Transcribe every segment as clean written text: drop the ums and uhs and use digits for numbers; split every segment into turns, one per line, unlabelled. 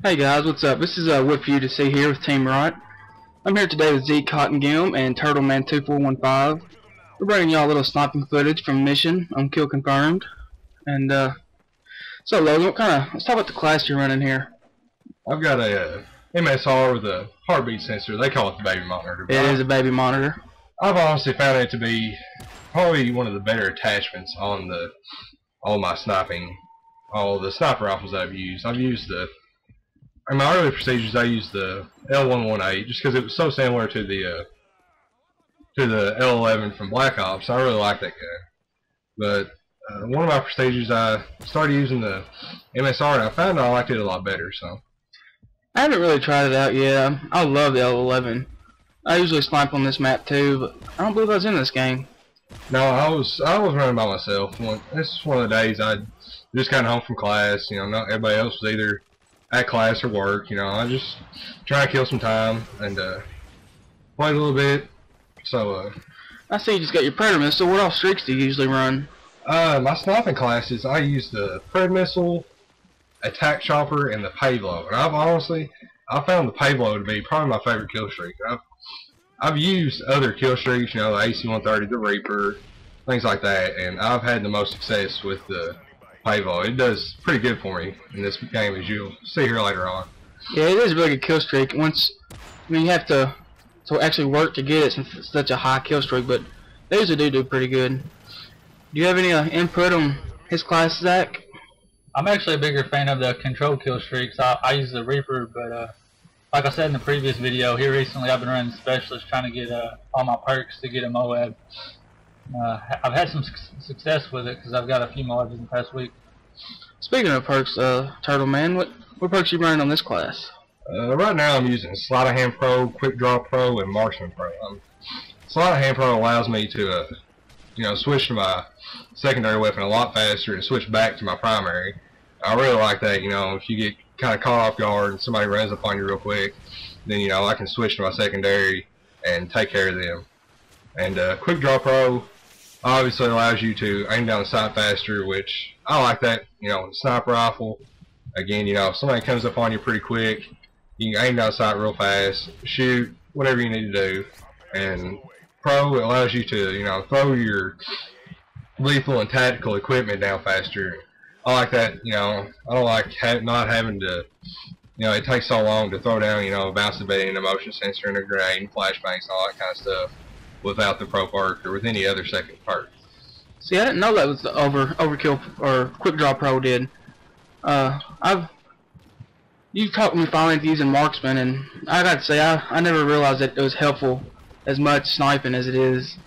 Hey guys, what's up? This is Whip for you to see here with Team Right. I'm here today with Zeke Cottongim and Turtleman2415. We're bringing y'all a little sniping footage from mission on Kill Confirmed. And so Logan, let's talk about the class you're running here.
I've got a MSR with a heartbeat sensor. They call it the baby monitor.
It is a baby monitor.
I've honestly found it to be probably one of the better attachments on all my sniping, all the sniper rifles that I've used. In my early procedures, I used the L118 just because it was so similar to the L11 from Black Ops. I really like that gun. But one of my procedures, I started using the MSR, and I found I liked it a lot better. So
I haven't really tried it out yet. I love the L11. I usually snipe on this map too, but I don't believe I was in this game.
No, I was running by myself. This is one of the days I just got home from class. You know, not everybody else was either at class or work. You know, I just try to kill some time and play a little bit. So
I see you just got your Predator missile. What all streaks do you usually run?
My sniping classes, I use the Pred missile, attack chopper, and the payload. And I found the payload to be probably my favorite kill streak. I've used other kill streaks, you know, the AC-130, the Reaper, things like that, and I've had the most success with the payload. It does pretty good for me in this game, as you'll see here later on.
Yeah, it is a really good kill streak. You have to actually work to get it since it's such a high kill streak, but they usually do pretty good. Do you have any input on his class, Zach?
I'm actually a bigger fan of the control kill streaks. I use the Reaper, but like I said in the previous video, here recently I've been running Specialist trying to get all my perks to get a Moab. I've had some success with it because I've got a few Moabs in the past week.
Speaking of perks, Turtle Man, what perks you running on this class?
Right now I'm using Sleight of Hand Pro, Quick Draw Pro, and Marksman Pro. Sleight of Hand Pro allows me to switch to my secondary weapon a lot faster and switch back to my primary. I really like that. You know, if you get kind of caught off guard and somebody runs up on you real quick, then I can switch to my secondary and take care of them. And Quick Draw Pro obviously allows you to aim down the sight faster, which I like that. You know, sniper rifle, again, if somebody comes up on you pretty quick, you can aim down the sight real fast, shoot, whatever you need to do. And Pro allows you to, throw your lethal and tactical equipment down faster. I like that. I don't like not having to, it takes so long to throw down, a bounce beam and a motion sensor and a grenade and flashbangs and all that kind of stuff without the Pro perk or with any other second perk.
See, I didn't know that was the Overkill or Quick Draw Pro did. You talked me finally into using Marksman, and I got to say, I never realized that it was helpful as much sniping as it is.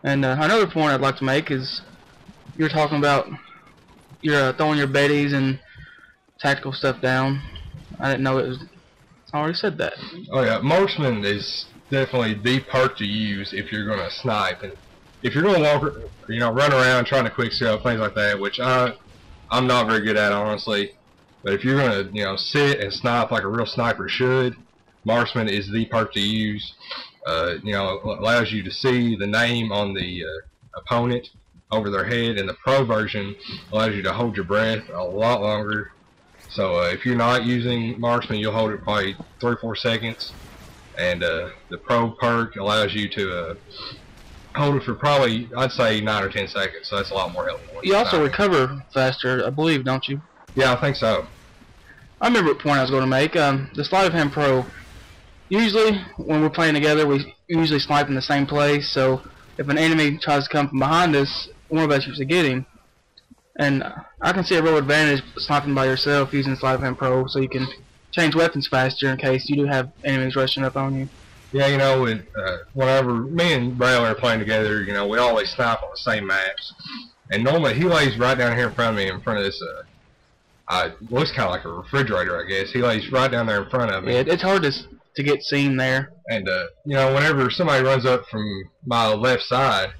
And another point I'd like to make is you're talking about you're throwing your Bettys and tactical stuff down. I didn't know it was. I already said that.
Oh yeah, Marksman is definitely the perk to use if you're going to snipe. And if you're going to walk, run around trying to quick scope, things like that, which I'm not very good at, honestly. But if you're going to, sit and snipe like a real sniper should, Marksman is the perk to use. It allows you to see the name on the opponent over their head, and the Pro version allows you to hold your breath a lot longer. So if you're not using Marksman, you'll hold it probably 3 or 4 seconds, and the Pro perk allows you to hold it for probably, I'd say, 9 or 10 seconds. So that's a lot more helpful.
You also recover faster, I believe, don't you?
Yeah, I think so.
I remember what point I was going to make. The Sleight of Hand Pro, usually when we're playing together, we usually snipe in the same place, so if an enemy tries to come from behind us, we're about to get him. And I can see a real advantage sniping by yourself using Sleight of Hand Pro, so you can change weapons faster in case you do have enemies rushing up on you.
Yeah, whenever me and Bradley are playing together, we always snipe on the same maps. And normally he lays right down here in front of me, in front of this, looks kind of like a refrigerator, I guess. He lays right down there in front of me.
Yeah, it's hard to get seen there.
And, whenever somebody runs up from my left side,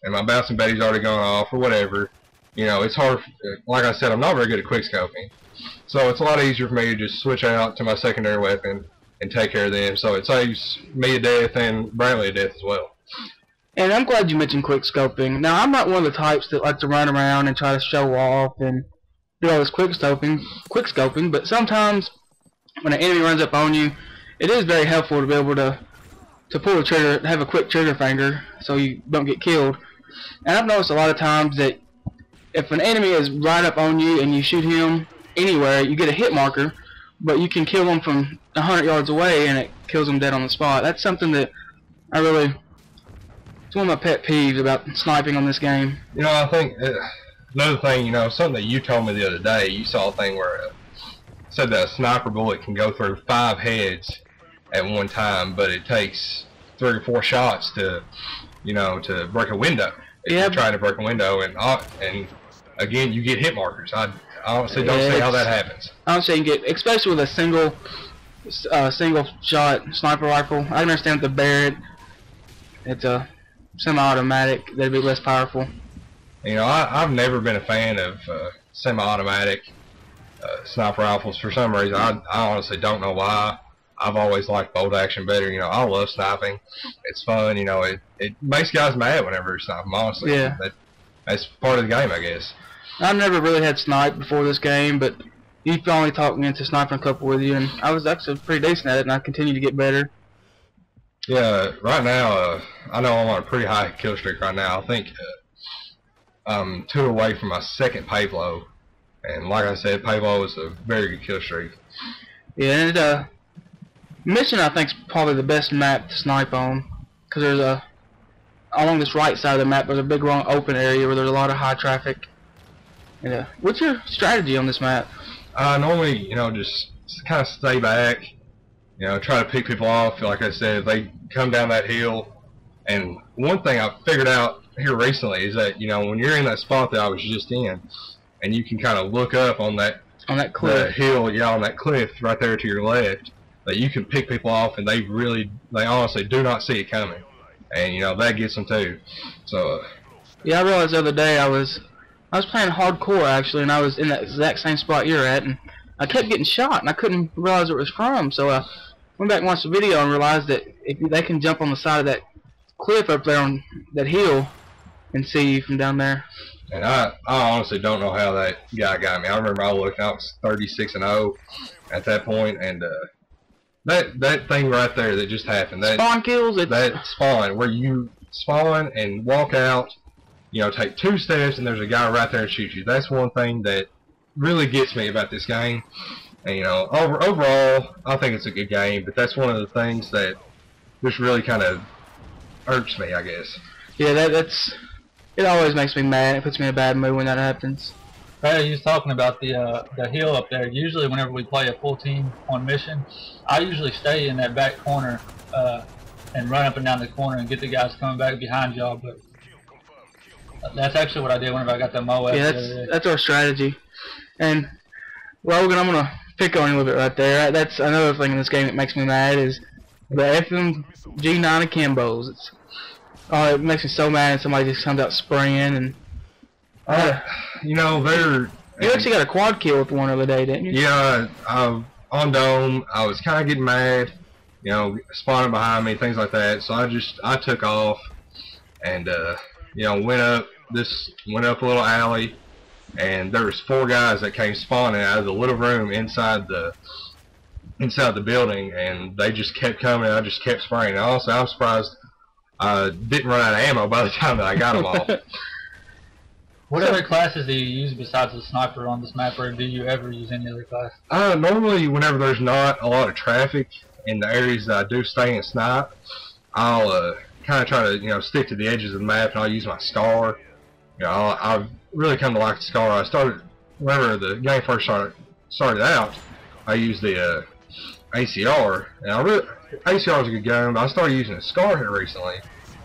and my bouncing Betty's already gone off or whatever, it's hard. Like I said, I'm not very good at quickscoping, so it's a lot easier for me to just switch out to my secondary weapon and take care of them. So it saves me a death and Bradley a death as well.
And I'm glad you mentioned quickscoping. Now, I'm not one of the types that like to run around and try to show off and do all this quickscoping, but sometimes when an enemy runs up on you, it is very helpful to be able to pull the trigger, have a quick trigger finger, so you don't get killed. And I've noticed a lot of times that if an enemy is right up on you and you shoot him anywhere, you get a hit marker, but you can kill them from 100 yards away and it kills them dead on the spot. That's something that it's one of my pet peeves about sniping on this game.
You know, I think another thing, you know, something that you told me the other day, you saw a thing where it said that a sniper bullet can go through 5 heads at one time, but it takes 3 or 4 shots to, you know, to break a window. If you're trying to break a window, and again, you get hit markers. I honestly don't see how that happens.
Honestly, you can get, especially with a single shot sniper rifle. I understand with the Barrett, it's a semi-automatic, that'd be less powerful.
You know, I've never been a fan of semi-automatic sniper rifles for some reason. I honestly don't know why. I've always liked bolt action better. You know, I love sniping. It's fun. You know, it makes guys mad whenever you're sniping, honestly.
Yeah.
That's part of the game, I guess.
I've never really had snipe before this game, but you finally talked me into sniping a couple with you, and I was actually pretty decent at it, and I continue to get better.
Yeah, right now, I know I'm on a pretty high kill streak right now. I think I'm 2 away from my 2nd Pablo, and like I said, Pablo is a very good kill streak.
Yeah, and Mission, I think, is probably the best map to snipe on, because there's along this right side of the map, there's a big long open area where there's a lot of high traffic. Yeah. What's your strategy on this map?
Normally, you know, just kind of stay back, you know, try to pick people off. Like I said, if they come down that hill. And one thing I've figured out here recently is that, you know, when you're in that spot that I was just in, and you can kind of look up on that
cliff,
the hill, yeah, on that cliff right there to your left, that you can pick people off, and they honestly do not see it coming, and you know that gets them too. So
yeah, I realized the other day I was playing hardcore actually, and I was in that exact same spot you're at, and I kept getting shot, and I couldn't realize where it was from. So I went back and watched the video and realized that if they can jump on the side of that cliff up there on that hill and see you from down there.
And I honestly don't know how that guy got me. I remember I looked, I was 36-0 at that point, and that thing right there that just happened, that
spawn kills,
that spawn where you spawn and walk out, you know, take 2 steps and there's a guy right there and shoots you. That's one thing that really gets me about this game. And you know, overall, I think it's a good game, but that's one of the things that just really kind of irks me, I guess.
Yeah, it always makes me mad. It puts me in a bad mood when that happens.
Right, he was talking about the hill up there. Usually whenever we play a full team on mission, I usually stay in that back corner and run up and down the corner and get the guys coming back behind y'all. But that's actually what I did whenever I got the Moab.
Yeah, that's our strategy. And Logan, I'm gonna pick on you a little bit right there. That's another thing in this game that makes me mad is the FMG9 Akimbos. It makes me so mad when somebody just comes out spraying and.
You know,
you actually got a quad kill with one the other day, didn't you?
Yeah, on Dome, I was kind of getting mad, you know, spawning behind me, things like that. So I took off, and you know, went up a little alley, and there was 4 guys that came spawning out of the little room inside the building, and they just kept coming. I just kept spraying. And honestly, I'm surprised I didn't run out of ammo by the time that I got them all.
What other classes do you use besides the sniper on this map, or do you ever use any other class?
Normally, whenever there's not a lot of traffic in the areas that I do stay and snipe, I'll kind of try to, you know, stick to the edges of the map, and I'll use my Scar. You know, I've really come to like the Scar. I started, whenever the game first started out, I used the ACR, and ACR is a good gun, but I started using a Scar here recently,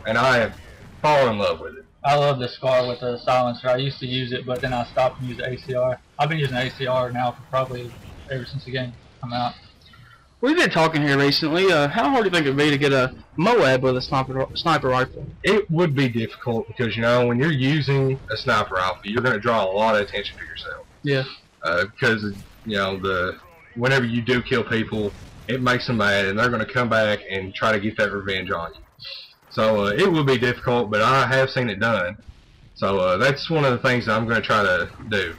and I have fallen in love with it.
I love the Scar with the silencer. I used to use it, but then I stopped and used the ACR. I've been using ACR now for probably ever since the game came out.
We've been talking here recently. How hard do you think it would be to get a Moab with a sniper rifle?
It would be difficult because, you know, when you're using a sniper rifle, you're going to draw a lot of attention to yourself.
Yeah.
Because, you know, whenever you do kill people, it makes them mad, and they're going to come back and try to get that revenge on you. So it will be difficult, but I have seen it done. So that's one of the things that I'm going to try to do.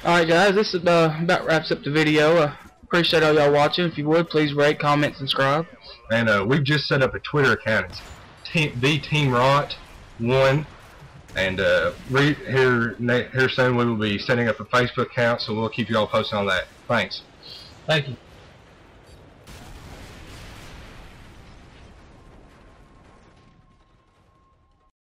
Alright guys, this about wraps up the video. Appreciate all y'all watching. If you would, please rate, comment, subscribe.
And we've just set up a Twitter account. It's the Team Rot 1. And here soon we will be setting up a Facebook account, so we'll keep you all posted on that. Thanks.
Thank you.